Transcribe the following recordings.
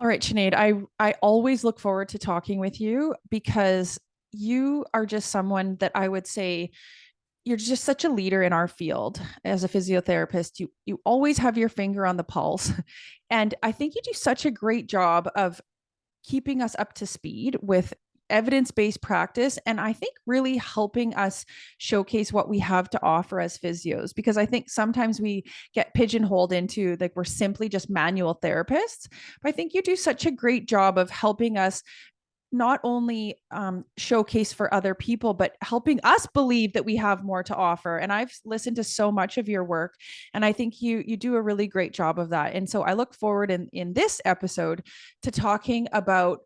All right, Sinead, I always look forward to talking with you because you are just someone that I would say you're just such a leader in our field as a physiotherapist. You always have your finger on the pulse. And I think you do such a great job of keeping us up to speed with evidence-based practice, and I think really helping us showcase what we have to offer as physios, because I think sometimes we get pigeonholed into like we're simply just manual therapists. But I think you do such a great job of helping us not only showcase for other people, but helping us believe that we have more to offer. And I've listened to so much of your work, and I think you do a really great job of that. And so I look forward in this episode to talking about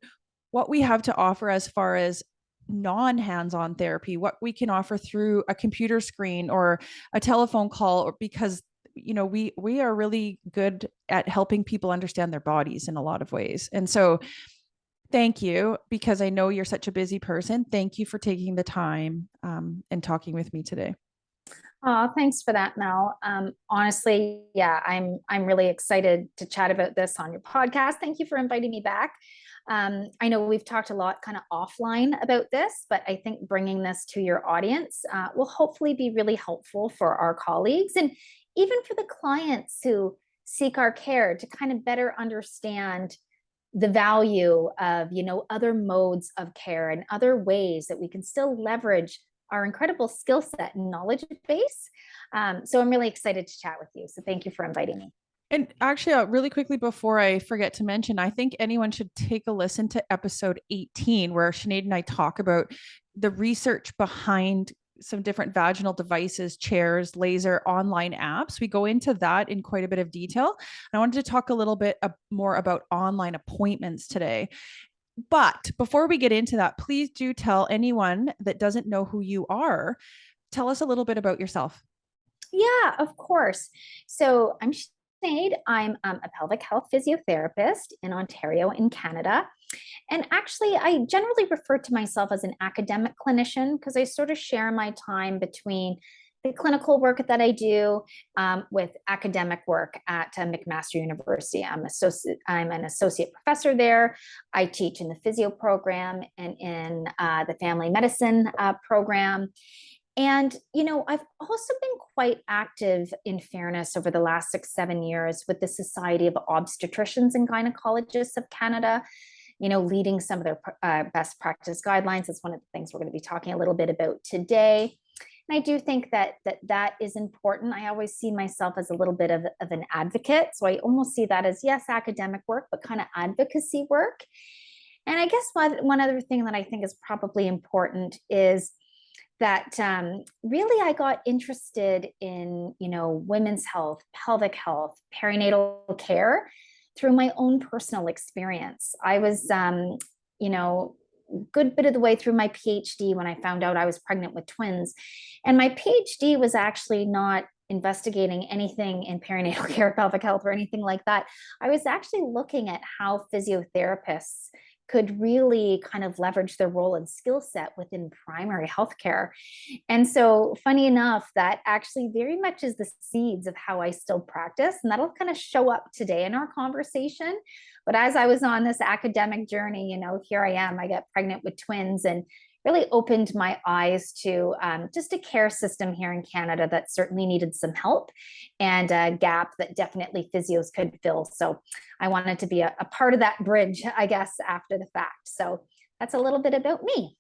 what we have to offer as far as non hands-on therapy, what we can offer through a computer screen or a telephone call, or because we are really good at helping people understand their bodies in a lot of ways. And so thank you, because I know you're such a busy person. Thank you for taking the time and talking with me today. Oh, thanks for that, Mel. Honestly, yeah, I'm really excited to chat about this on your podcast. Thank you for inviting me back. I know we've talked a lot kind of offline about this, but I think bringing this to your audience will hopefully be really helpful for our colleagues and even for the clients who seek our care to kind of better understand the value of other modes of care and other ways that we can still leverage our incredible skill set and knowledge base. So I'm really excited to chat with you. So thank you for inviting me. And actually, really quickly before I forget to mention, I think anyone should take a listen to episode 18, where Sinead and I talk about the research behind some different vaginal devices, chairs, laser, online apps. We go into that in quite a bit of detail. I wanted to talk a little bit more about online appointments today. But before we get into that, please do tell anyone that doesn't know who you are. Tell us a little bit about yourself. Yeah, of course. So I'm Sinead. I'm a pelvic health physiotherapist in Ontario, in Canada. And actually, I generally refer to myself as an academic clinician because I sort of share my time between the clinical work that I do with academic work at McMaster University. I'm an associate professor there. I teach in the physio program and in the family medicine program. And, I've also been quite active in fairness over the last 6, 7 years with the Society of Obstetricians and Gynecologists of Canada, leading some of their best practice guidelines. That's one of the things we're going to be talking a little bit about today. And I do think that is important. I always see myself as a little bit of an advocate. So I almost see that as, yes, academic work, but kind of advocacy work. And I guess one other thing that I think is probably important is that really I got interested in, women's health, pelvic health, perinatal care through my own personal experience. I was, good bit of the way through my PhD when I found out I was pregnant with twins. And my PhD was actually not investigating anything in perinatal care, pelvic health, or anything like that. I was actually looking at how physiotherapists could really kind of leverage their role and skill set within primary healthcare. And so, funny enough, that actually very much is the seeds of how I still practice. And that'll kind of show up today in our conversation. But as I was on this academic journey, here I am, I got pregnant with twins and really opened my eyes to just a care system here in Canada that certainly needed some help and a gap that definitely physios could fill. So I wanted to be a part of that bridge, I guess, after the fact. So that's a little bit about me.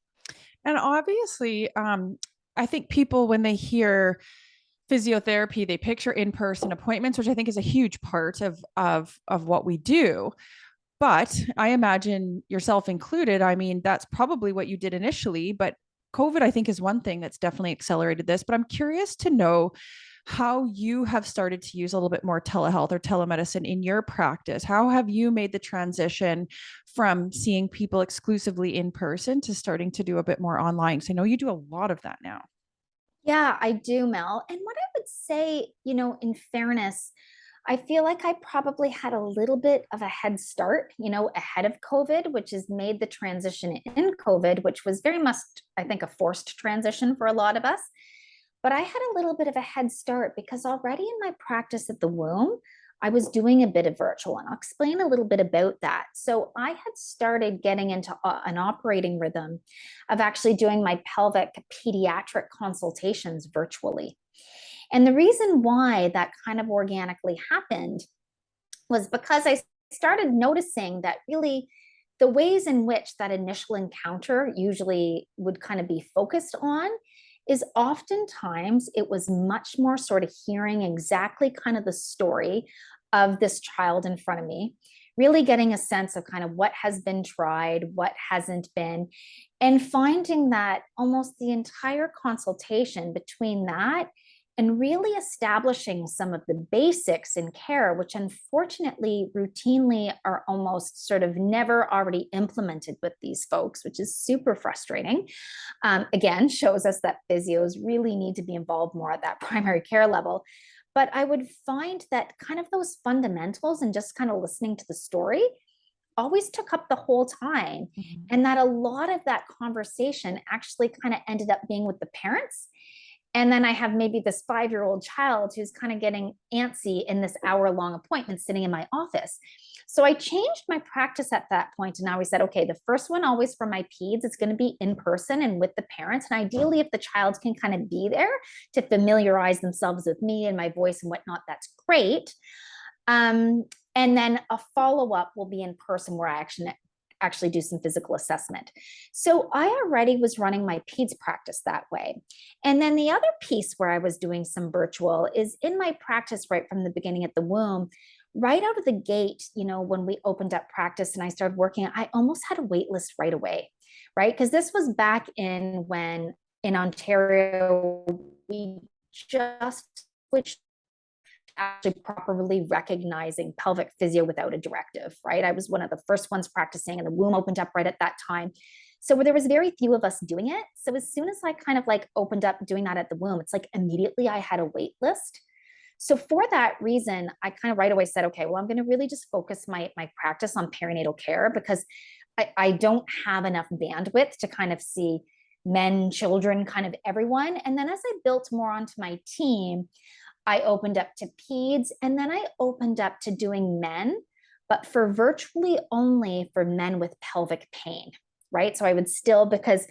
And obviously, I think people, when they hear physiotherapy, they picture in-person appointments, which I think is a huge part of what we do. But I imagine yourself included. I mean, that's probably what you did initially, but COVID, I think, is one thing that's definitely accelerated this. But I'm curious to know how you have started to use a little bit more telehealth or telemedicine in your practice. How have you made the transition from seeing people exclusively in person to starting to do a bit more online? So I know you do a lot of that now. Yeah, I do, Mel. And what I would say, in fairness, I feel like I probably had a little bit of a head start, ahead of COVID, which has made the transition in COVID, which was very much, I think, a forced transition for a lot of us. But I had a little bit of a head start because already in my practice at the womb, I was doing a bit of virtual, and I'll explain a little bit about that. So I had started getting into an operating rhythm of actually doing my pelvic pediatric consultations virtually. And the reason why that kind of organically happened was because I started noticing that really the ways in which that initial encounter usually would kind of be focused on is oftentimes it was much more sort of hearing exactly kind of the story of this child in front of me, really getting a sense of kind of what has been tried, what hasn't been, and finding that almost the entire consultation between that and really establishing some of the basics in care, which unfortunately routinely are almost sort of never already implemented with these folks, which is super frustrating. Again, shows us that physios really need to be involved more at that primary care level. But I would find that kind of those fundamentals and just kind of listening to the story always took up the whole time. Mhm. And that a lot of that conversation actually kind of ended up being with the parents. And then I have maybe this 5-year-old child who's kind of getting antsy in this hour-long appointment sitting in my office. So I changed my practice at that point. And now we said, okay, the first one always for my peds, it's going to be in person and with the parents. And ideally, if the child can kind of be there to familiarize themselves with me and my voice and whatnot, that's great. And then a follow-up will be in person where I actually do some physical assessment. So I already was running my peds practice that way. And then the other piece where I was doing some virtual is in my practice right from the beginning at the womb. Right out of the gate, when we opened up practice and I started working, I almost had a wait list right away, right? Because this was back in when in Ontario, we just switched actually properly recognizing pelvic physio without a directive, right? I was one of the first ones practicing, and the womb opened up right at that time. So there was very few of us doing it. So as soon as I kind of like opened up doing that at the womb, it's like immediately I had a wait list. So for that reason, I kind of right away said, okay, well, I'm going to really just focus my practice on perinatal care because I don't have enough bandwidth to kind of see men, children, kind of everyone. And then as I built more onto my team, I opened up to peds, and then I opened up to doing men, but for virtually only for men with pelvic pain, right? So I would still, because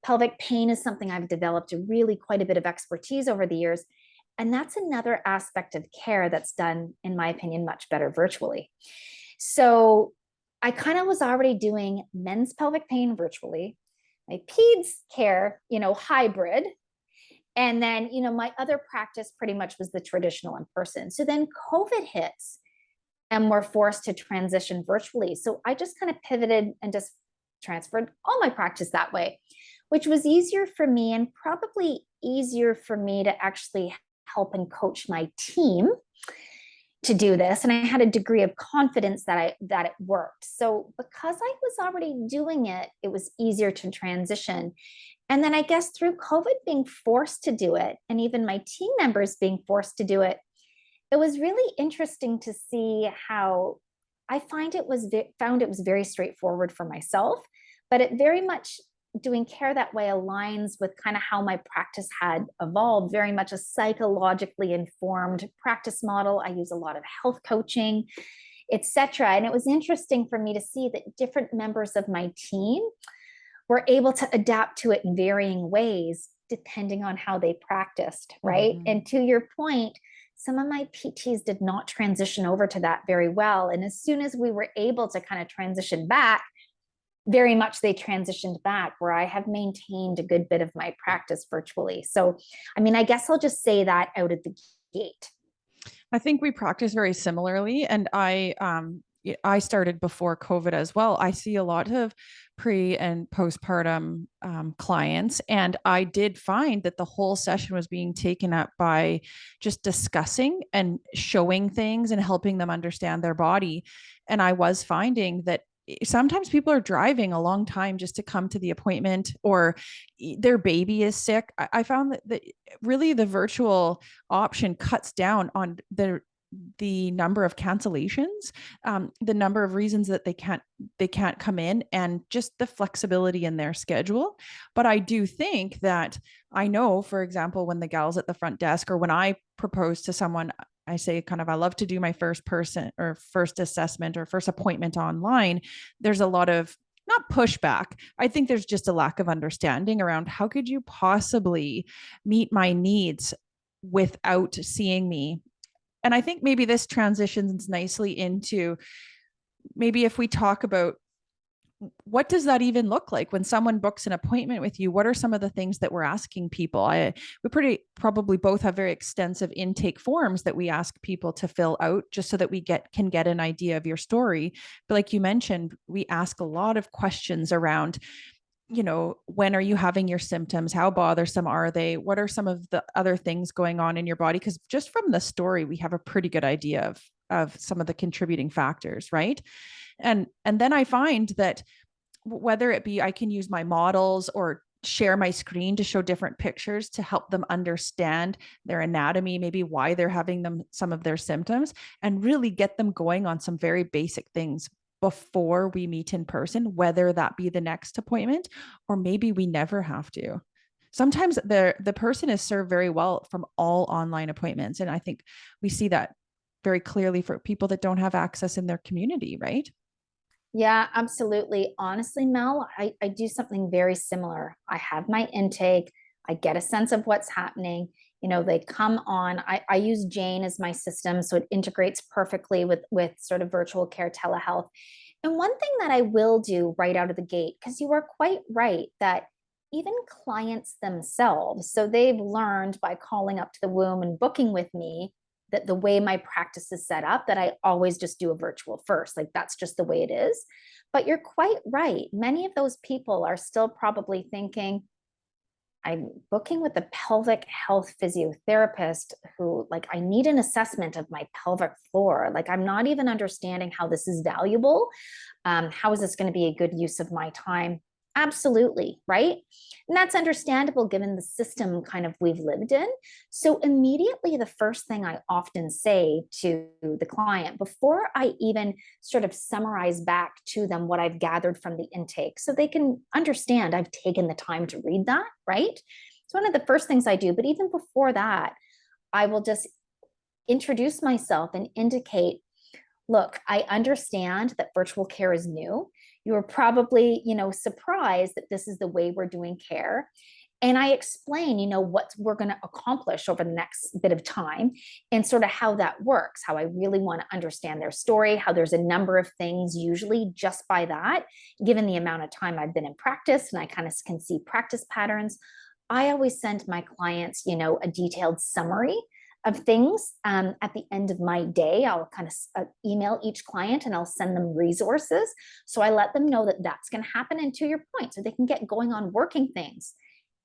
pelvic pain is something I've developed really quite a bit of expertise over the years. And that's another aspect of care that's done, in my opinion, much better virtually. So I kind of was already doing men's pelvic pain virtually, my peds care, hybrid, and then, my other practice pretty much was the traditional in person. So then COVID hits and we're forced to transition virtually. So I just kind of pivoted and just transferred all my practice that way, which was easier for me and probably easier for me to actually help and coach my team to do this. And I had a degree of confidence that it worked. So because I was already doing it, it was easier to transition. And then I guess through COVID being forced to do it, and even my team members being forced to do it, it was really interesting to see how I found it was very straightforward for myself, but it very much doing care that way aligns with kind of how my practice had evolved, very much a psychologically informed practice model. I use a lot of health coaching, etc. And it was interesting for me to see that different members of my team were able to adapt to it in varying ways depending on how they practiced, right? Mhm. And to your point, some of my PTs did not transition over to that very well. And as soon as we were able to kind of transition back, very much they transitioned back, where I have maintained a good bit of my practice virtually. So, I mean, I guess I'll just say that out of the gate. I think we practice very similarly, and I started before COVID as well. I see a lot of pre and postpartum clients, and I did find that the whole session was being taken up by just discussing and showing things and helping them understand their body. And I was finding that sometimes people are driving a long time just to come to the appointment, or their baby is sick. I found that really the virtual option cuts down on the number of cancellations, the number of reasons that they can't come in, and just the flexibility in their schedule. But I do think that I know, for example, when the gals at the front desk, or when I propose to someone, I say kind of, I love to do my first person or first assessment or first appointment online, there's a lot of not pushback. I think there's just a lack of understanding around how could you possibly meet my needs without seeing me. And I think maybe this transitions nicely into maybe if we talk about what does that even look like when someone books an appointment with you? What are some of the things that we're asking people? We pretty probably both have very extensive intake forms that we ask people to fill out just so that we can get an idea of your story. But like you mentioned, we ask a lot of questions around, when are you having your symptoms? How bothersome are they? What are some of the other things going on in your body? Because just from the story, we have a pretty good idea of some of the contributing factors, right? And then I find that whether it be I can use my models or share my screen to show different pictures to help them understand their anatomy, maybe why they're having some of their symptoms, and really get them going on some very basic things before we meet in person, whether that be the next appointment or maybe we never have to. Sometimes the person is served very well from all online appointments. And I think we see that very clearly for people that don't have access in their community, right? Yeah, absolutely. Honestly, Mel, I do something very similar. I have my intake, I get a sense of what's happening. They come on. I use Jane as my system, so it integrates perfectly with sort of virtual care telehealth. And one thing that I will do right out of the gate, because you are quite right that even clients themselves, so they've learned by calling up to the womb and booking with me that the way my practice is set up, that I always just do a virtual first. Like that's just the way it is. But you're quite right. Many of those people are still probably thinking, I'm booking with a pelvic health physiotherapist who, like, I need an assessment of my pelvic floor. Like, I'm not even understanding how this is valuable. How is this going to be a good use of my time? Absolutely, right? And that's understandable given the system kind of we've lived in. So, immediately, the first thing I often say to the client before I even sort of summarize back to them what I've gathered from the intake, so they can understand I've taken the time to read that, right? It's one of the first things I do. But even before that, I will just introduce myself and indicate, look, I understand that virtual care is new. You are probably, surprised that this is the way we're doing care. And I explain, what we're going to accomplish over the next bit of time and sort of how that works, how I really want to understand their story, how there's a number of things usually just by that, given the amount of time I've been in practice and I kind of can see practice patterns. I always send my clients, a detailed summary of things at the end of my day. I'll kind of email each client and I'll send them resources. So I let them know that that's going to happen. And to your point, so they can get going on working things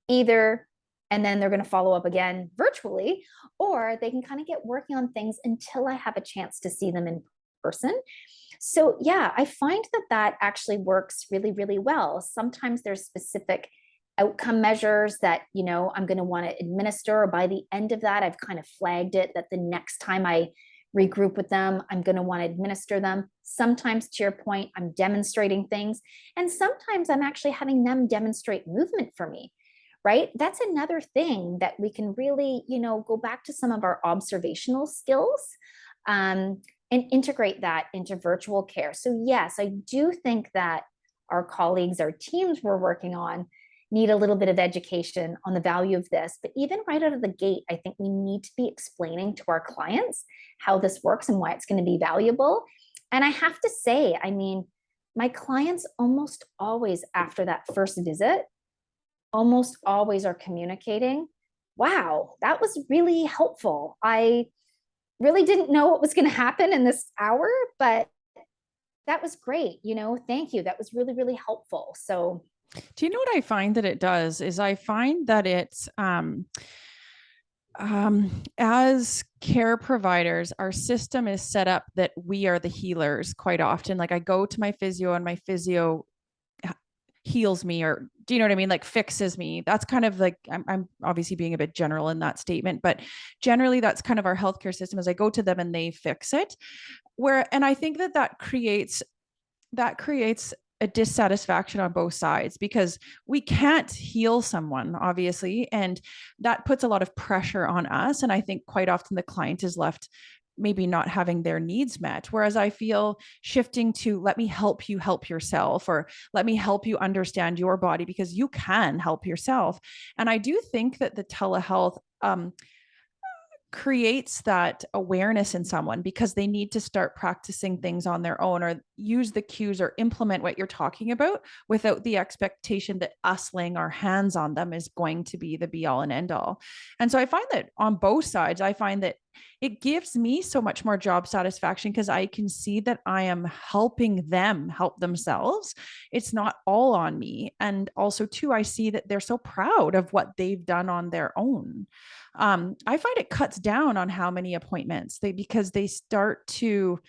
either, and then they're going to follow up again virtually, or they can kind of get working on things until I have a chance to see them in person. So yeah, I find that actually works really, really well. Sometimes there's specific outcome measures that I'm going to want to administer, or by the end of that I've kind of flagged it that the next time I regroup with them I'm going to want to administer them. Sometimes, to your point, I'm demonstrating things, and sometimes I'm actually having them demonstrate movement for me, right? That's another thing that we can really go back to some of our observational skills and integrate that into virtual care. So yes, I do think that our colleagues, our teams we're working on need a little bit of education on the value of this. But even right out of the gate, I think we need to be explaining to our clients how this works and why it's going to be valuable. And I have to say, I mean, my clients almost always after that first visit, almost always are communicating, wow, that was really helpful. I really didn't know what was going to happen in this hour, but that was great. Thank you. That was really, really helpful. So Do you know what I find that it does is I find that it's as care providers, our system is set up that we are the healers quite often. Like I go to my physio and my physio heals me, or do you know what I mean? Like fixes me. That's kind of like, I'm obviously being a bit general in that statement, but generally that's kind of our healthcare system is I go to them and they fix it. And I think that creates a dissatisfaction on both sides, because we can't heal someone, obviously, and that puts a lot of pressure on us. And I think quite often the client is left maybe not having their needs met. Whereas I feel shifting to, let me help you help yourself, or let me help you understand your body, because you can help yourself. And I do think that the telehealth creates that awareness in someone, because they need to start practicing things on their own, or use the cues, or implement what you're talking about, without the expectation that us laying our hands on them is going to be the be all and end all. And so I find that on both sides, I find that it gives me so much more job satisfaction, because I can see that I am helping them help themselves. It's not all on me. And also, too, I see that they're so proud of what they've done on their own. I find it cuts down on how many appointments because they start to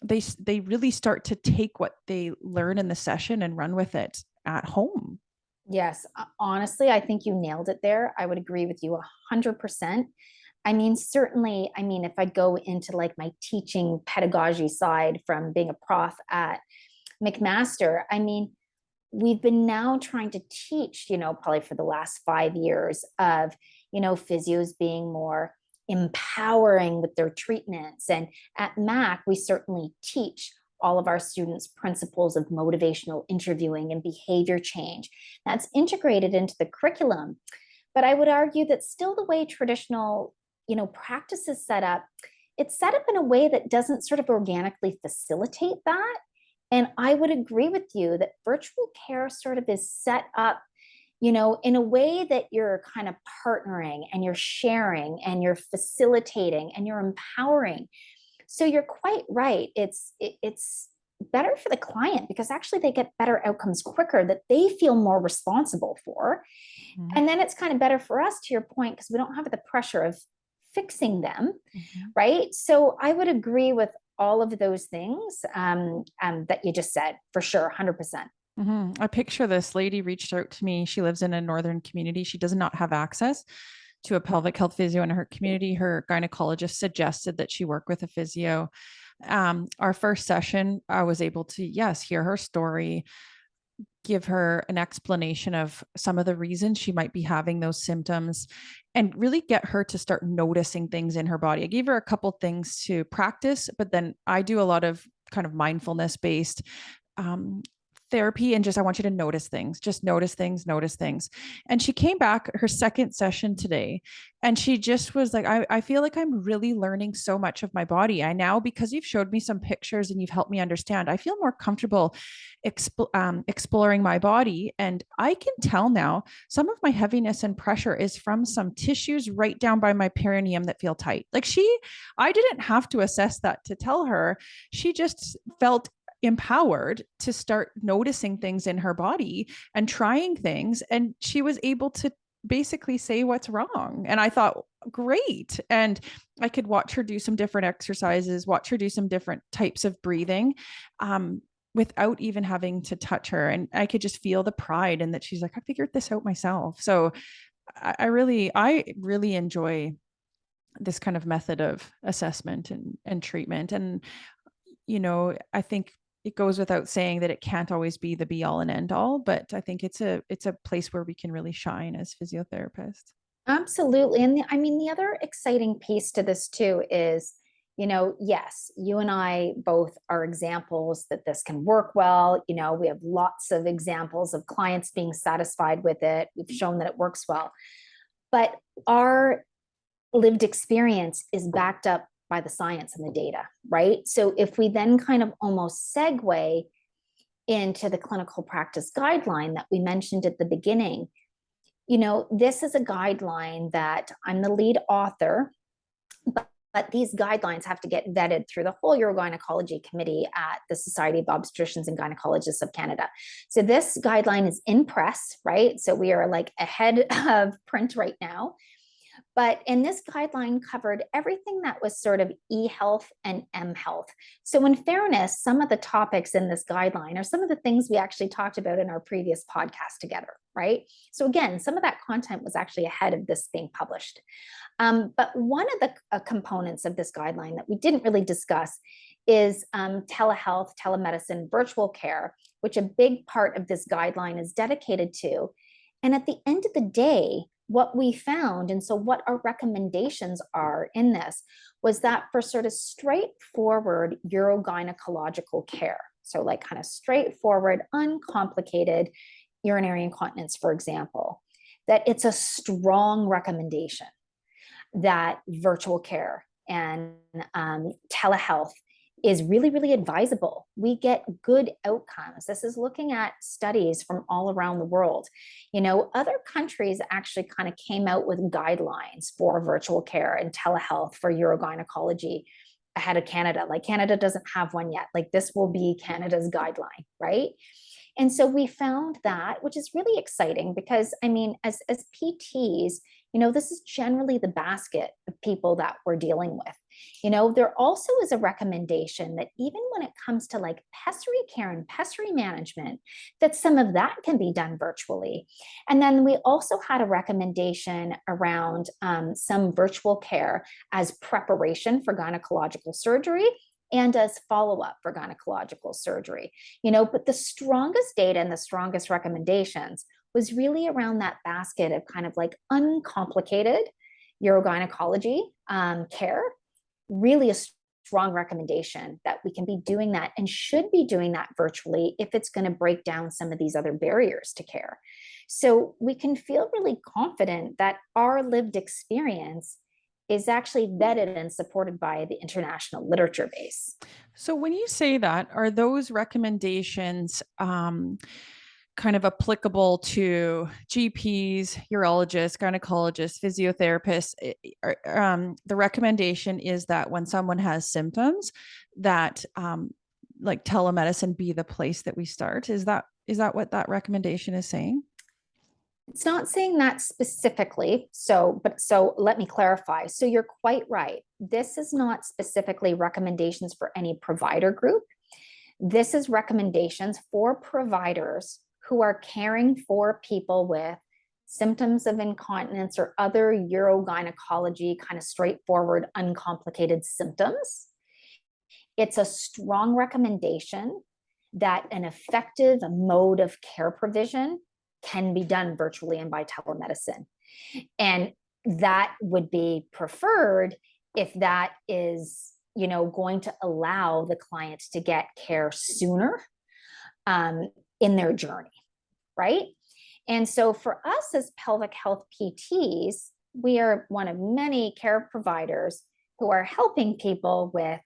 they really start to take what they learn in the session and run with it at home. Yes, honestly, I think you nailed it there. I would agree with you 100%. I mean, certainly, I mean, if I go into like my teaching pedagogy side from being a prof at McMaster, I mean, we've been now trying to teach, probably for the last 5 years of, physios being more empowering with their treatments. And at MAC, we certainly teach all of our students principles of motivational interviewing and behavior change. That's integrated into the curriculum. But I would argue that still the way traditional, practice is set up, it's set up in a way that doesn't sort of organically facilitate that. And I would agree with you that virtual care sort of is set up, in a way that you're kind of partnering and you're sharing and you're facilitating and you're empowering. So you're quite right. It's better for the client, because actually they get better outcomes quicker that they feel more responsible for. Mm-hmm. And then it's kind of better for us, to your point, because we don't have the pressure of fixing them, Mm-hmm. right? So I would agree with all of those things that you just said, for sure, 100%. Mm-hmm. I picture this lady reached out to me. She lives in a northern community. She does not have access to a pelvic health physio in her community. Her gynecologist suggested that she work with a physio. Our first session, I was able to, yes, hear her story, give her an explanation of some of the reasons she might be having those symptoms, and really get her to start noticing things in her body. I gave her a couple things to practice, but then I do a lot of kind of mindfulness based therapy, and just, I want you to notice things, just notice things, notice things. And she came back her second session today, and she just was like, I feel like I'm really learning so much of my body. I now, because you've showed me some pictures and you've helped me understand, I feel more comfortable exploring my body. And I can tell now some of my heaviness and pressure is from some tissues right down by my perineum that feel tight. Like I didn't have to assess that to tell her. She just felt empowered to start noticing things in her body and trying things. And she was able to basically say what's wrong. And I thought, great. And I could watch her do some different exercises, watch her do some different types of breathing, without even having to touch her. And I could just feel the pride in that. She's like, I figured this out myself. So I really enjoy this kind of method of assessment and treatment. And, I think it goes without saying that it can't always be the be all and end all, but I think it's a place where we can really shine as physiotherapists. Absolutely. And I mean, the other exciting piece to this too is, yes, you and I both are examples that this can work well. We have lots of examples of clients being satisfied with it. We've shown that it works well. But our lived experience is backed up by the science and the data, right? So if we then kind of almost segue into the clinical practice guideline that we mentioned at the beginning, this is a guideline that I'm the lead author, but these guidelines have to get vetted through the whole urogynecology committee at the Society of Obstetricians and Gynecologists of Canada. So this guideline is in press, right? So we are like ahead of print right now. And this guideline covered everything that was sort of e-health and m-health. So in fairness, some of the topics in this guideline are some of the things we actually talked about in our previous podcast together, right? So again, some of that content was actually ahead of this being published. But one of the components of this guideline that we didn't really discuss is telehealth, telemedicine, virtual care, which a big part of this guideline is dedicated to. And at the end of the day, what we found, and so what our recommendations are in this, was that for sort of straightforward urogynecological care, so like kind of straightforward, uncomplicated urinary incontinence, for example, that it's a strong recommendation that virtual care and telehealth is really, really advisable. We get good outcomes. This is looking at studies from all around the world. You know, other countries actually kind of came out with guidelines for virtual care and telehealth for urogynecology ahead of Canada. Like Canada doesn't have one yet. Like this will be Canada's guideline, right? And so we found that, which is really exciting because, I mean, as PTs, you know, this is generally the basket of people that we're dealing with. You know, there also is a recommendation that even when it comes to like pessary care and pessary management, that some of that can be done virtually. And then we also had a recommendation around some virtual care as preparation for gynecological surgery and as follow-up for gynecological surgery. You know, but the strongest data and the strongest recommendations was really around that basket of kind of like uncomplicated urogynecology care. Really a strong recommendation that we can be doing that and should be doing that virtually if it's going to break down some of these other barriers to care. So we can feel really confident that our lived experience is actually vetted and supported by the international literature base. So when you say that, are those recommendations kind of applicable to GPs, urologists, gynecologists, physiotherapists? The recommendation is that when someone has symptoms, that like telemedicine be the place that we start. Is that what that recommendation is saying? It's not saying that specifically. But let me clarify. So you're quite right. This is not specifically recommendations for any provider group. This is recommendations for providers who are caring for people with symptoms of incontinence or other urogynecology, kind of straightforward, uncomplicated symptoms. It's a strong recommendation that an effective mode of care provision can be done virtually and by telemedicine. And that would be preferred if that is, you know, going to allow the client to get care sooner in their journey, right? And so for us as pelvic health PTs, we are one of many care providers who are helping people with,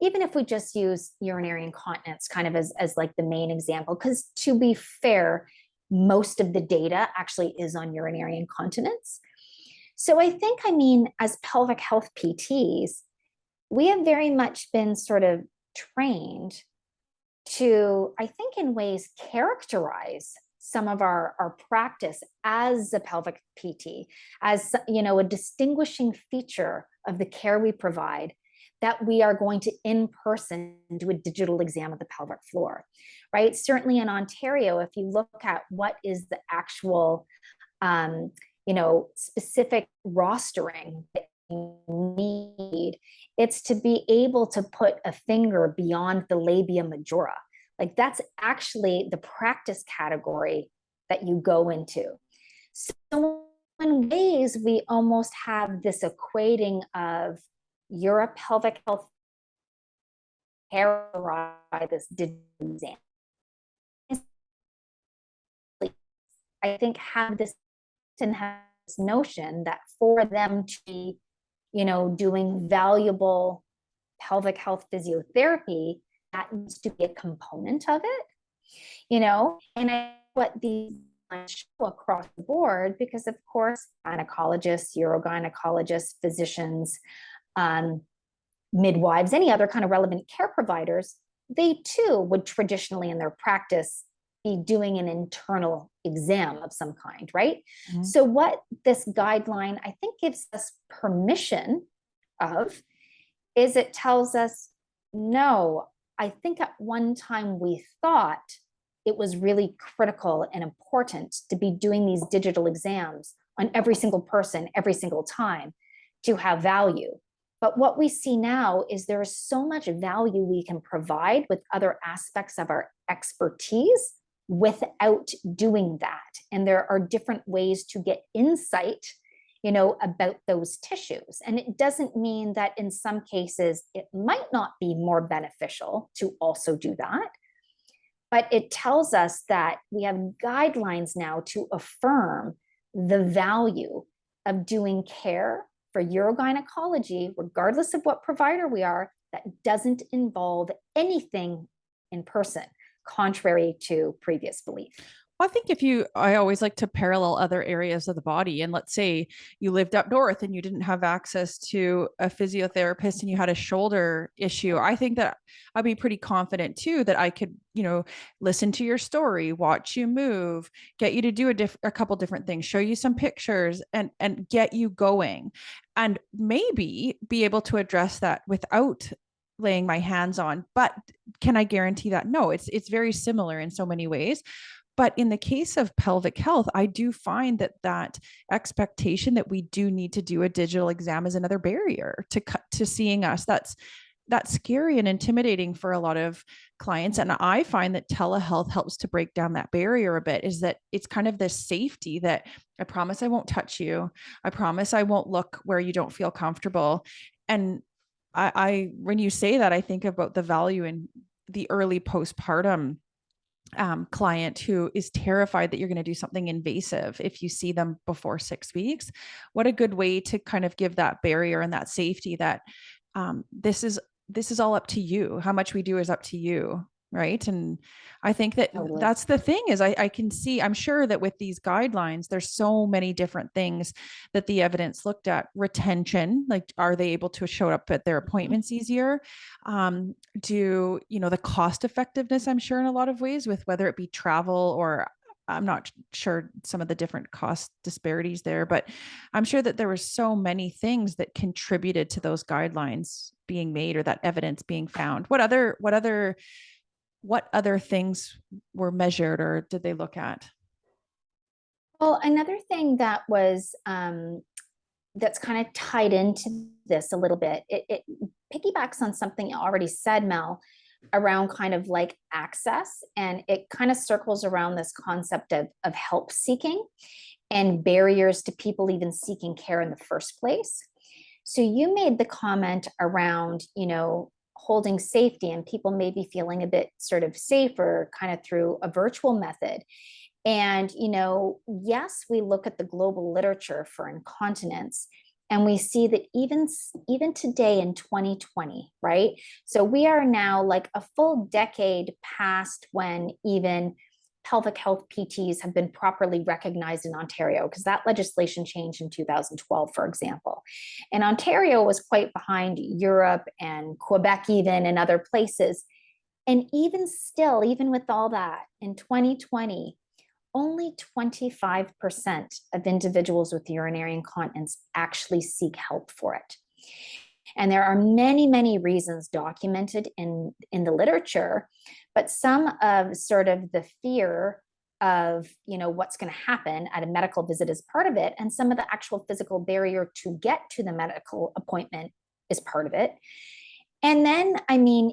even if we just use urinary incontinence kind of as like the main example, because to be fair, most of the data actually is on urinary incontinence. So I think, I mean, as pelvic health PTs, we have very much been sort of trained to, I think, in ways characterize some of our practice as a pelvic PT, as, you know, a distinguishing feature of the care we provide, that we are going to in person do a digital exam of the pelvic floor, right? Certainly in Ontario, if you look at what is the actual, you know, specific rostering that you need, it's to be able to put a finger beyond the labia majora. Like that's actually the practice category that you go into. So in ways, we almost have this equating of pelvic health care by this digital exam. I think have this notion that for them to be, you know, doing valuable pelvic health physiotherapy, that needs to be a component of it, you know, and what these show across the board, because of course, gynecologists, urogynecologists, physicians, midwives, any other kind of relevant care providers, they too would traditionally in their practice be doing an internal exam of some kind, right? Mm-hmm. So what this guideline, I think, gives us permission of is it tells us, no, I think at one time we thought it was really critical and important to be doing these digital exams on every single person, every single time to have value. But what we see now is there is so much value we can provide with other aspects of our expertise without doing that. And there are different ways to get insight, about those tissues. And it doesn't mean that in some cases it might not be more beneficial to also do that. But it tells us that we have guidelines now to affirm the value of doing care for urogynecology, regardless of what provider we are, that doesn't involve anything in person, contrary to previous belief. Well, I think I always like to parallel other areas of the body. And let's say you lived up north and you didn't have access to a physiotherapist and you had a shoulder issue. I think that I'd be pretty confident too that I could, listen to your story, watch you move, get you to do a couple different things, show you some pictures and get you going, and maybe be able to address that without laying my hands on. But can I guarantee that? No, it's very similar in so many ways. But in the case of pelvic health, I do find that expectation that we do need to do a digital exam is another barrier to seeing us. That's scary and intimidating for a lot of clients. And I find that telehealth helps to break down that barrier a bit, is that it's kind of this safety that I promise I won't touch you. I promise I won't look where you don't feel comfortable. And when you say that, I think about the value in the early postpartum client who is terrified that you're going to do something invasive if you see them before 6 weeks. What a good way to kind of give that barrier and that safety that this is all up to you. How much we do is up to you. Right. And I think that Totally. that's the thing is I can see, I'm sure that with these guidelines, there's so many different things that the evidence looked at. Retention, like, are they able to show up at their appointments easier? The cost effectiveness, I'm sure in a lot of ways, with whether it be travel or I'm not sure some of the different cost disparities there, but I'm sure that there were so many things that contributed to those guidelines being made or that evidence being found. What other things were measured or did they look at? Well, another thing that was that's kind of tied into this a little bit, it piggybacks on something you already said, Mel, around kind of like access, and it kind of circles around this concept of help seeking and barriers to people even seeking care in the first place. So you made the comment around, holding safety and people maybe feeling a bit sort of safer kind of through a virtual method. And, yes, we look at the global literature for incontinence and we see that even today in 2020, right? So we are now like a full decade past when even pelvic health PTs have been properly recognized in Ontario, because that legislation changed in 2012, for example. And Ontario was quite behind Europe and Quebec, even, and other places. And even still, even with all that, in 2020, only 25% of individuals with urinary incontinence actually seek help for it. And there are many, many reasons documented in the literature, but some of sort of the fear of, what's going to happen at a medical visit is part of it. And some of the actual physical barrier to get to the medical appointment is part of it. And then,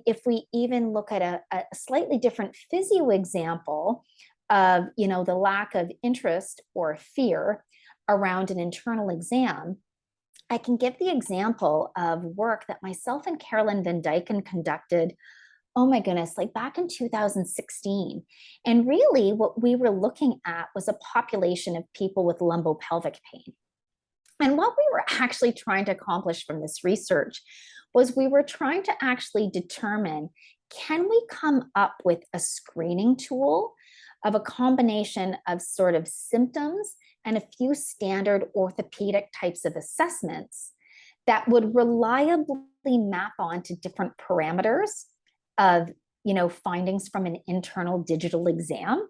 if we even look at a slightly different physio example of, the lack of interest or fear around an internal exam, I can give the example of work that myself and Carolyn Van Dyken conducted, oh my goodness, like back in 2016. And really what we were looking at was a population of people with lumbopelvic pain. And what we were actually trying to accomplish from this research was we were trying to actually determine, can we come up with a screening tool of a combination of sort of symptoms and a few standard orthopedic types of assessments that would reliably map onto different parameters of, findings from an internal digital exam,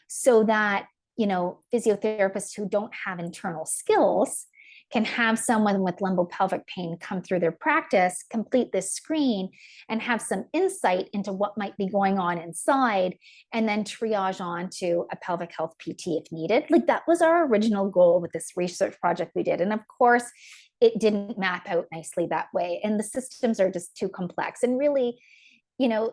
so that, physiotherapists who don't have internal skills can have someone with lumbopelvic pain come through their practice, complete this screen, and have some insight into what might be going on inside, and then triage on to a pelvic health PT if needed. Like, that was our original goal with this research project we did. And of course, it didn't map out nicely that way. And the systems are just too complex. And really,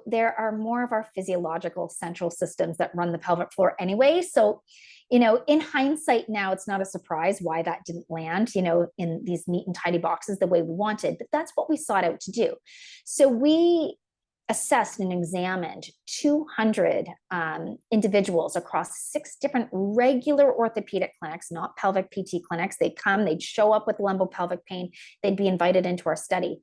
there are more of our physiological central systems that run the pelvic floor anyway. So, in hindsight now, it's not a surprise why that didn't land, in these neat and tidy boxes the way we wanted, but that's what we sought out to do. So we assessed and examined 200 individuals across 6 different regular orthopedic clinics, not pelvic PT clinics. They'd come, they'd show up with lumbopelvic pain, they'd be invited into our study.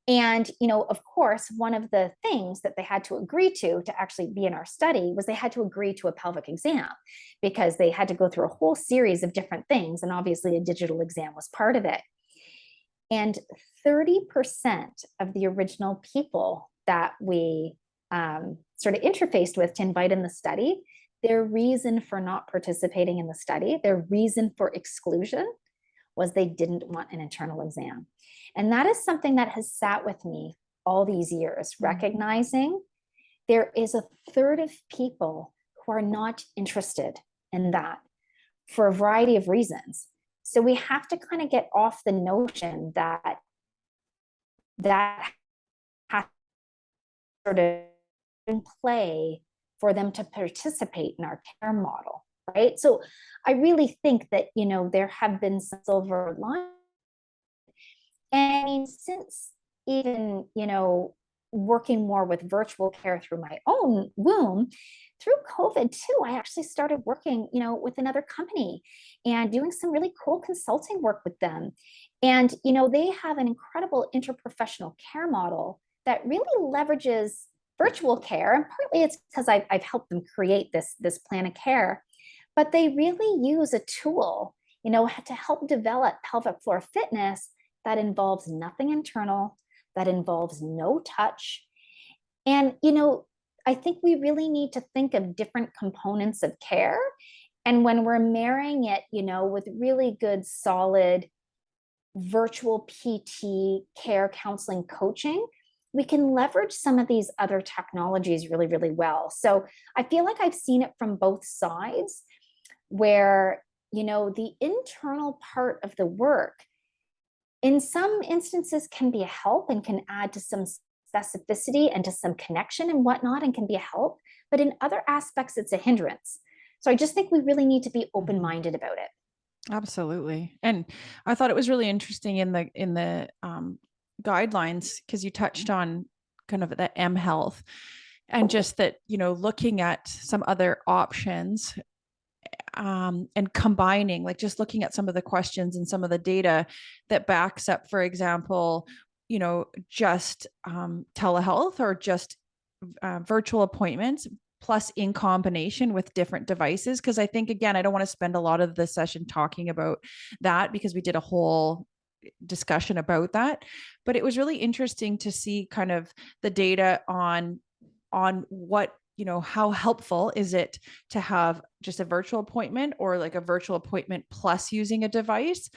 And, of course, one of the things that they had to agree to actually be in our study was they had to agree to a pelvic exam, because they had to go through a whole series of different things. And obviously a digital exam was part of it. And 30% of the original people that we sort of interfaced with to invite in the study, their reason for not participating in the study, their reason for exclusion, was they didn't want an internal exam. And that is something that has sat with me all these years, recognizing there is a third of people who are not interested in that for a variety of reasons. So we have to kind of get off the notion that has sort of in play for them to participate in our care model, right? So I really think that, there have been some silver linings. And since even, working more with virtual care through my own womb, through COVID too, I actually started working, with another company and doing some really cool consulting work with them. And, they have an incredible interprofessional care model that really leverages virtual care. And partly it's because I've helped them create this plan of care, but they really use a tool, to help develop pelvic floor fitness that involves nothing internal, that involves no touch. And, I think we really need to think of different components of care. And when we're marrying it, with really good, solid virtual PT care, counseling, coaching, we can leverage some of these other technologies really, really well. So I feel like I've seen it from both sides, where, the internal part of the work in some instances can be a help and can add to some specificity and to some connection and whatnot, and can be a help. But in other aspects, it's a hindrance. So I just think we really need to be open-minded about it. Absolutely. And I thought it was really interesting in the guidelines, because you touched on kind of the M health, and just that, looking at some other options, and combining, like just looking at some of the questions and some of the data that backs up, for example, just telehealth, or just virtual appointments, plus in combination with different devices. Because I think, again, I don't want to spend a lot of the session talking about that, because we did a whole discussion about that. But it was really interesting to see kind of the data on what, how helpful is it to have just a virtual appointment, or like a virtual appointment plus using a device.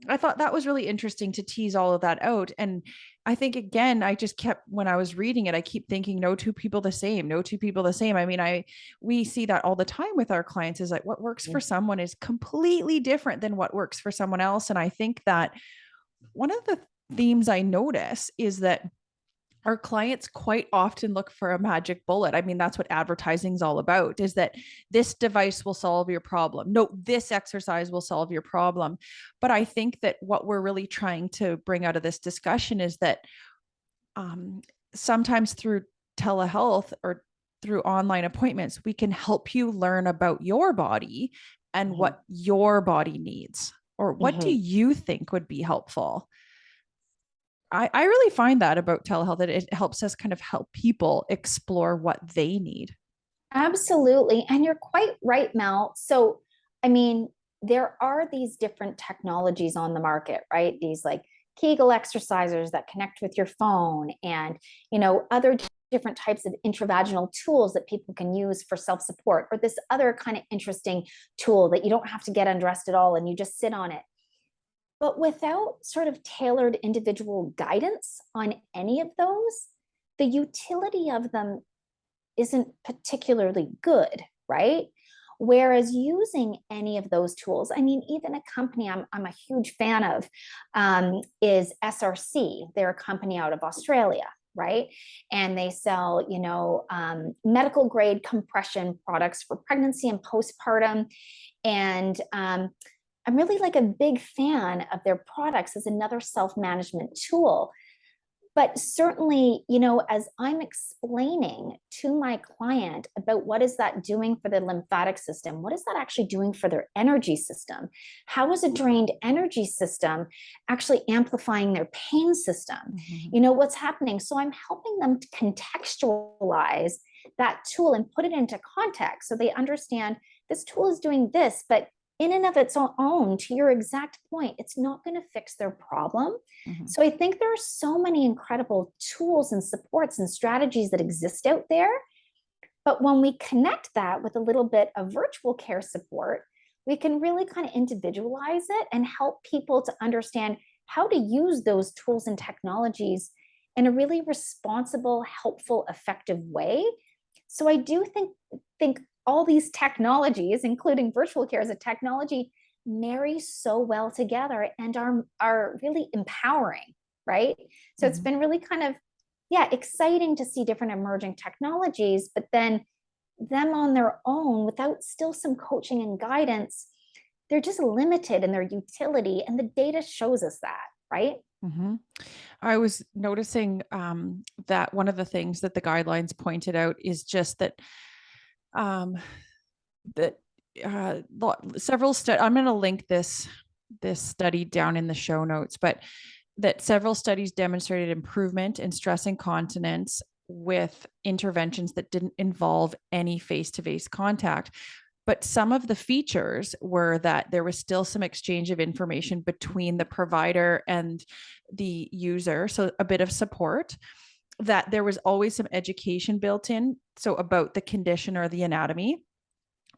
I thought that was really interesting to tease all of that out. And I think, again, I just kept, when I was reading it, I keep thinking, no two people the same, no two people the same. I mean, we see that all the time with our clients, is like what works for someone is completely different than what works for someone else. And I think that one of the themes I notice is that our clients quite often look for a magic bullet. I mean, that's what advertising is all about, is that this device will solve your problem. No, this exercise will solve your problem. But I think that what we're really trying to bring out of this discussion is that sometimes through telehealth or through online appointments, we can help you learn about your body and what your body needs, or what do you think would be helpful? I really find that about telehealth, that it helps us kind of help people explore what they need. Absolutely. And you're quite right, Mel. So, I mean, there are these different technologies on the market, right? These like Kegel exercisers that connect with your phone, and, other different types of intravaginal tools that people can use for self-support, or this other kind of interesting tool that you don't have to get undressed at all and you just sit on it. But without sort of tailored individual guidance on any of those, the utility of them isn't particularly good, right? Whereas using any of those tools, I mean, even a company I'm a huge fan of is SRC. They're a company out of Australia, right? And they sell, medical grade compression products for pregnancy and postpartum. And I'm really like a big fan of their products as another self-management tool. But certainly, as I'm explaining to my client about what is that doing for the lymphatic system, what is that actually doing for their energy system? How is a drained energy system actually amplifying their pain system? What's happening? So I'm helping them to contextualize that tool and put it into context so they understand this tool is doing this, but in and of its own, to your exact point, it's not going to fix their problem. So I think there are so many incredible tools and supports and strategies that exist out there. But when we connect that with a little bit of virtual care support, we can really kind of individualize it and help people to understand how to use those tools and technologies in a really responsible, helpful, effective way. So I do think all these technologies, including virtual care as a technology, marry so well together and are really empowering, right? So it's been really kind of, exciting to see different emerging technologies, but then them on their own without still some coaching and guidance, they're just limited in their utility. And the data shows us that, right? I was noticing that one of the things that the guidelines pointed out is just that several studies, I'm going to link this study down in the show notes, but that several studies demonstrated improvement in stress incontinence with interventions that didn't involve any face-to-face contact. But some of the features were that there was still some exchange of information between the provider and the user, so a bit of support, that there was always some education built in, so about the condition or the anatomy,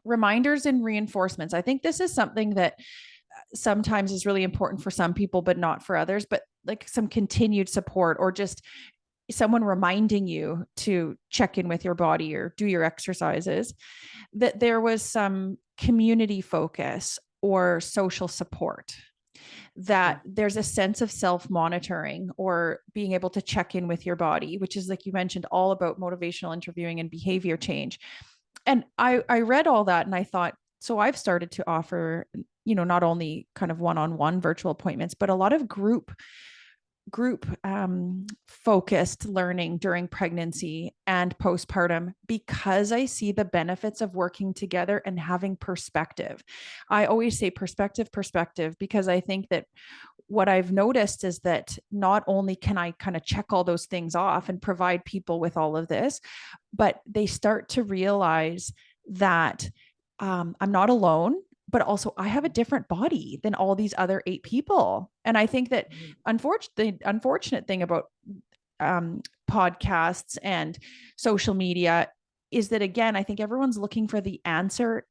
reminders and reinforcements. I think this is something that sometimes is really important for some people, but not for others, but like some continued support or just someone reminding you to check in with your body or do your exercises, that there was some community focus or social support, that there's a sense of self-monitoring or being able to check in with your body, which is, like you mentioned, all about motivational interviewing and behavior change. And I read all that and I thought, so I've started to offer, not only kind of one-on-one virtual appointments, but a lot of group focused learning during pregnancy and postpartum, because I see the benefits of working together and having perspective. I always say perspective, because I think that what I've noticed is that not only can I kind of check all those things off and provide people with all of this, but they start to realize that I'm not alone, but also I have a different body than all these other 8 people. And I think that the unfortunate thing about podcasts and social media is that, again, I think everyone's looking for the answer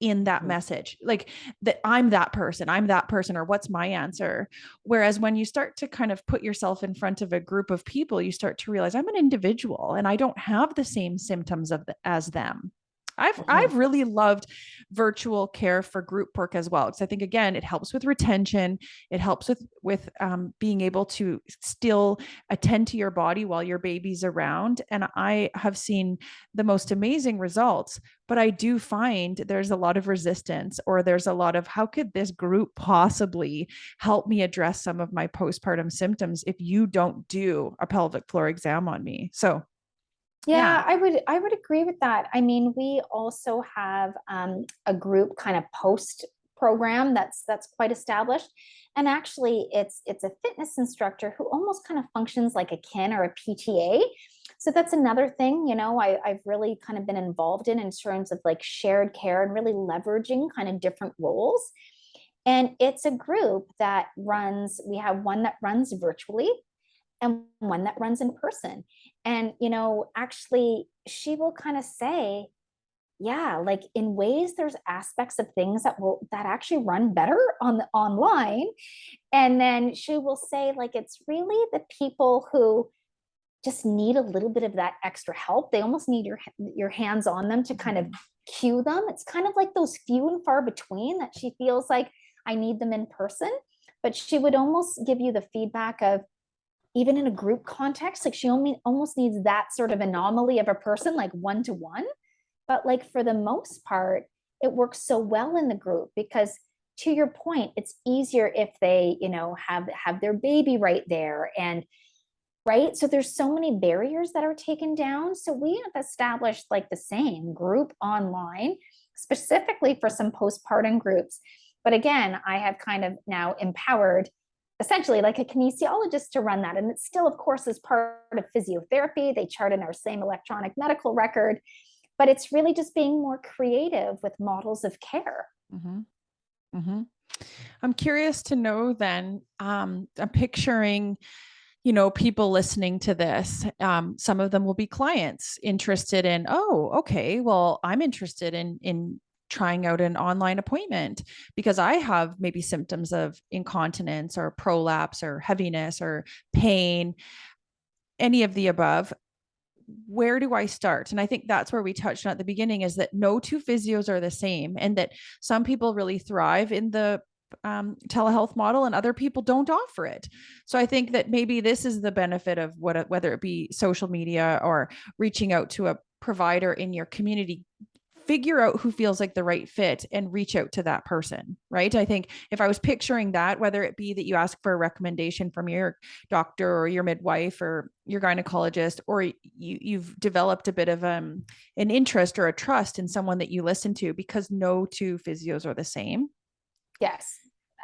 in that message, like that I'm that person, or what's my answer. Whereas when you start to kind of put yourself in front of a group of people, you start to realize I'm an individual and I don't have the same symptoms as them. I've really loved virtual care for group work as well, because I think, again, it helps with retention. It helps with being able to still attend to your body while your baby's around. And I have seen the most amazing results, but I do find there's a lot of resistance, or there's a lot of, how could this group possibly help me address some of my postpartum symptoms if you don't do a pelvic floor exam on me? So yeah, I would agree with that. I mean, we also have a group kind of post program that's quite established, and actually, it's a fitness instructor who almost kind of functions like a kin or a PTA. So that's another thing, I've really kind of been involved in terms of like shared care and really leveraging kind of different roles. And it's a group that runs. We have one that runs virtually and one that runs in person. And, actually, she will kind of say, yeah, like in ways, there's aspects of things that actually run better on the online. And then she will say, like, it's really the people who just need a little bit of that extra help. They almost need your hands on them to kind of cue them. It's kind of like those few and far between that she feels like I need them in person. But she would almost give you the feedback of, even in a group context, like she only almost needs that sort of anomaly of a person, like one to one. But like for the most part, it works so well in the group because, to your point, it's easier if they, have their baby right there. And right, so there's so many barriers that are taken down. So we have established like the same group online specifically for some postpartum groups. But again, I have kind of now empowered essentially like a kinesiologist to run that. And it still, of course, is part of physiotherapy. They chart in our same electronic medical record, but it's really just being more creative with models of care. Mm-hmm. Mm-hmm. I'm curious to know then, I'm picturing, people listening to this. Some of them will be clients interested in, oh, okay, well, I'm interested in trying out an online appointment because I have maybe symptoms of incontinence or prolapse or heaviness or pain, any of the above. Where do I start? And I think that's where we touched on at the beginning, is that no two physios are the same, and that some people really thrive in the telehealth model and other people don't offer it. So I think that maybe this is the benefit of whether it be social media or reaching out to a provider in your community. Figure out who feels like the right fit and reach out to that person, right? I think if I was picturing that, whether it be that you ask for a recommendation from your doctor or your midwife or your gynecologist, or you've developed a bit of an interest or a trust in someone that you listen to, because no two physios are the same. Yes,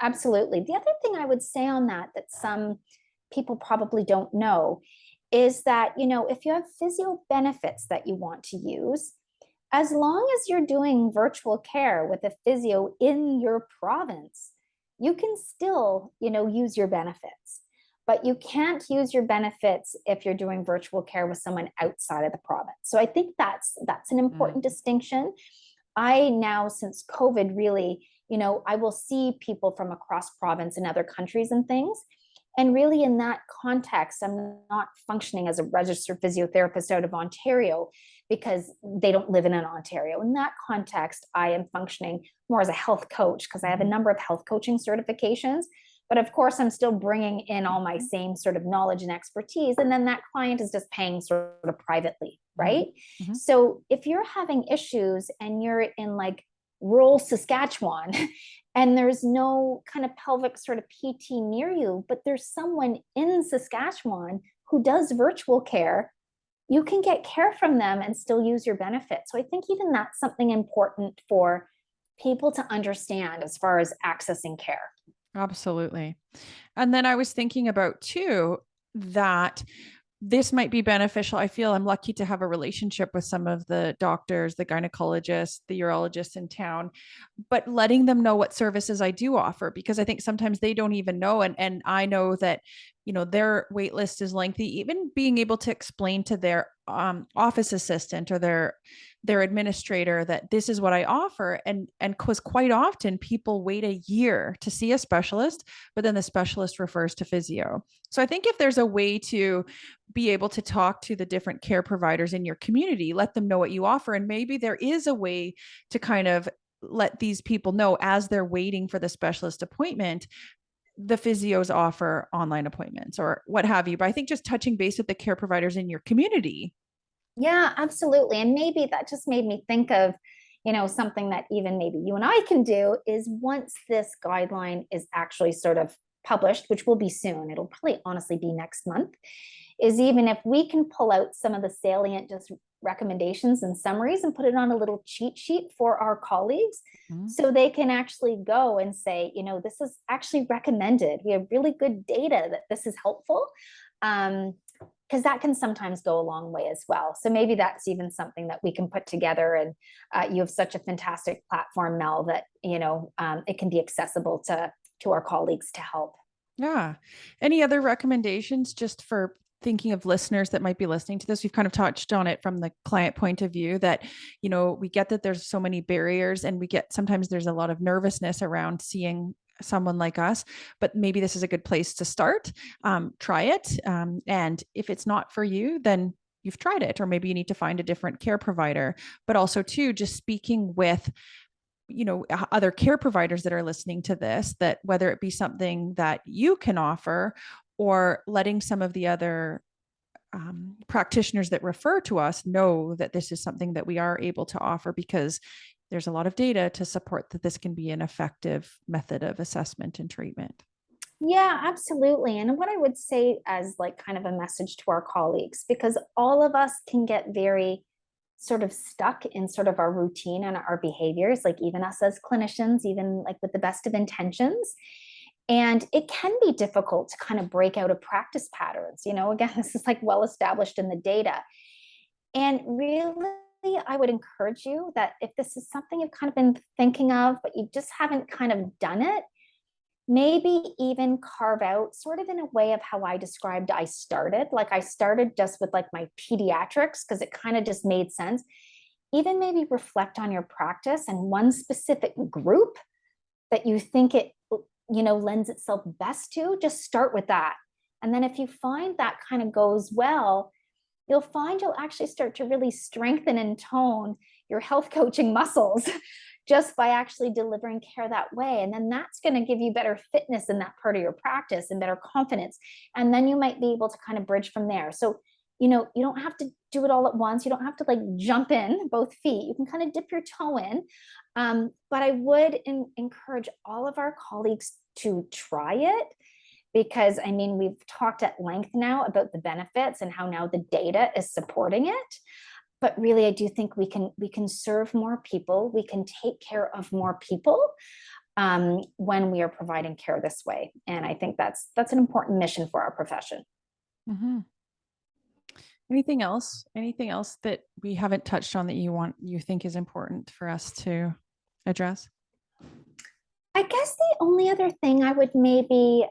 absolutely. The other thing I would say on that, that some people probably don't know, is that, if you have physio benefits that you want to use, as long as you're doing virtual care with a physio in your province, you can still, use your benefits. But you can't use your benefits if you're doing virtual care with someone outside of the province. So I think that's an important distinction. I now, since COVID, really, I will see people from across province in other countries and things. And really, in that context, I'm not functioning as a registered physiotherapist out of Ontario because they don't live in an Ontario. In that context, I am functioning more as a health coach because I have a number of health coaching certifications. But of course, I'm still bringing in all my same sort of knowledge and expertise. And then that client is just paying sort of privately, right? Mm-hmm. So if you're having issues and you're in like rural Saskatchewan and there's no kind of pelvic sort of PT near you, but there's someone in Saskatchewan who does virtual care, you can get care from them and still use your benefits. So I think even that's something important for people to understand as far as accessing care. Absolutely. And then I was thinking about too, that this might be beneficial. I feel I'm lucky to have a relationship with some of the doctors, the gynecologists, the urologists in town, but letting them know what services I do offer, because I think sometimes they don't even know. And I know that, their wait list is lengthy. Even being able to explain to their office assistant or their administrator that this is what I offer. And because quite often people wait a year to see a specialist, but then the specialist refers to physio. So I think if there's a way to be able to talk to the different care providers in your community, let them know what you offer. And maybe there is a way to kind of let these people know as they're waiting for the specialist appointment, the physios offer online appointments or what have you. But I think just touching base with the care providers in your community. Yeah, absolutely. And maybe that just made me think of, something that even maybe you and I can do is, once this guideline is actually sort of published, which will be soon, it'll probably honestly be next month, is even if we can pull out some of the salient just recommendations and summaries and put it on a little cheat sheet for our colleagues, so they can actually go and say, this is actually recommended. We have really good data that this is helpful. Because that can sometimes go a long way as well. So maybe that's even something that we can put together. And you have such a fantastic platform, Mel, that it can be accessible to our colleagues to help. Yeah. Any other recommendations just for thinking of listeners that might be listening to this? We've kind of touched on it from the client point of view that, we get that there's so many barriers, and sometimes there's a lot of nervousness around seeing someone like us, but maybe this is a good place to start. Try it. And if it's not for you, then you've tried it, or maybe you need to find a different care provider. But also too, just speaking with other care providers that are listening to this, that whether it be something that you can offer, or letting some of the other practitioners that refer to us know that this is something that we are able to offer, because there's a lot of data to support that this can be an effective method of assessment and treatment. Yeah, absolutely. And what I would say as like kind of a message to our colleagues, because all of us can get very sort of stuck in sort of our routine and our behaviors, like even us as clinicians, even like with the best of intentions. And it can be difficult to kind of break out of practice patterns. Again, this is like well established in the data. And really, I would encourage you that if this is something you've kind of been thinking of, but you just haven't kind of done it, maybe even carve out sort of in a way of how I described I started. Like I started just with like my pediatrics because it kind of just made sense. Even maybe reflect on your practice and one specific group that you think it lends itself best to. Just start with that. And then if you find that kind of goes well, you'll find you'll actually start to really strengthen and tone your health coaching muscles just by actually delivering care that way. And then that's going to give you better fitness in that part of your practice and better confidence. And then you might be able to kind of bridge from there. So, you don't have to do it all at once. You don't have to like jump in both feet. You can kind of dip your toe in. But I would encourage all of our colleagues to try it, because I mean, we've talked at length now about the benefits and how now the data is supporting it. But really, I do think we can serve more people. We can take care of more people when we are providing care this way. And I think that's an important mission for our profession. Mm-hmm. Anything else? Anything else that we haven't touched on that you think is important for us to address? I guess the only other thing I would maybe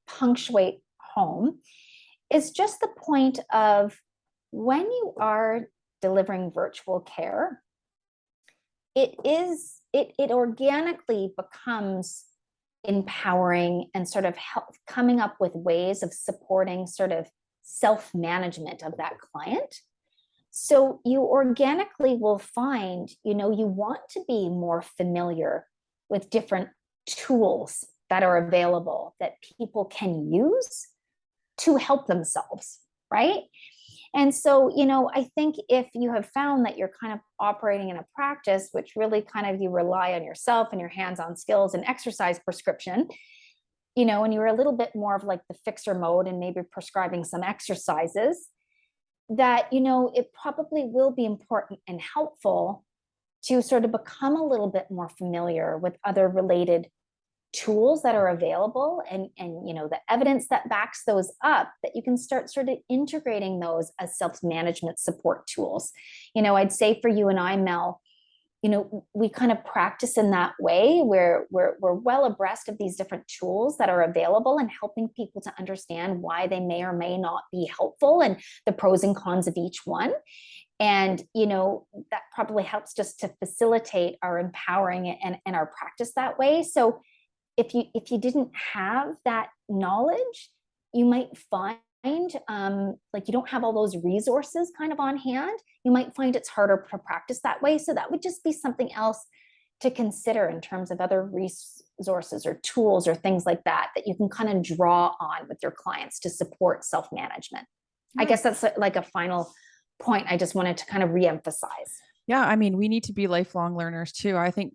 punctuate home is just the point of when you are delivering virtual care, it organically becomes empowering and sort of coming up with ways of supporting sort of self-management of that client. So you organically will find, you want to be more familiar with different tools that are available that people can use to help themselves, right? And so, I think if you have found that you're kind of operating in a practice, which really kind of you rely on yourself and your hands-on skills and exercise prescription, and you're a little bit more of like the fixer mode and maybe prescribing some exercises, that, it probably will be important and helpful to sort of become a little bit more familiar with other related tools that are available and the evidence that backs those up, that you can start sort of integrating those as self-management support tools. I'd say for you and I, Mel, we kind of practice in that way where we're well abreast of these different tools that are available and helping people to understand why they may or may not be helpful and the pros and cons of each one. And, that probably helps just to facilitate our empowering and our practice that way. So if you didn't have that knowledge, you might find like you don't have all those resources kind of on hand. You might find it's harder to practice that way. So that would just be something else to consider in terms of other resources or tools or things like that you can kind of draw on with your clients to support self-management. Yeah. I guess that's like a final point I just wanted to kind of reemphasize. Yeah, I mean, we need to be lifelong learners too. I think,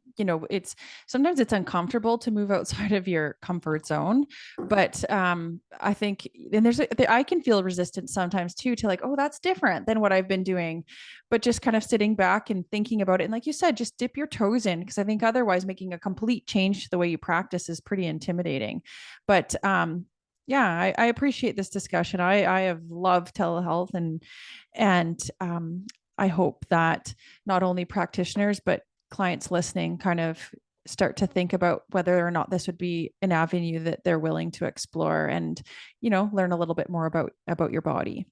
sometimes it's uncomfortable to move outside of your comfort zone, but I think, and I can feel resistance sometimes too, to like, oh, that's different than what I've been doing, but just kind of sitting back and thinking about it. And like you said, just dip your toes in, because I think otherwise making a complete change to the way you practice is pretty intimidating. But yeah, I appreciate this discussion. I have loved telehealth, and I hope that not only practitioners, but clients listening kind of start to think about whether or not this would be an avenue that they're willing to explore and, learn a little bit more about your body.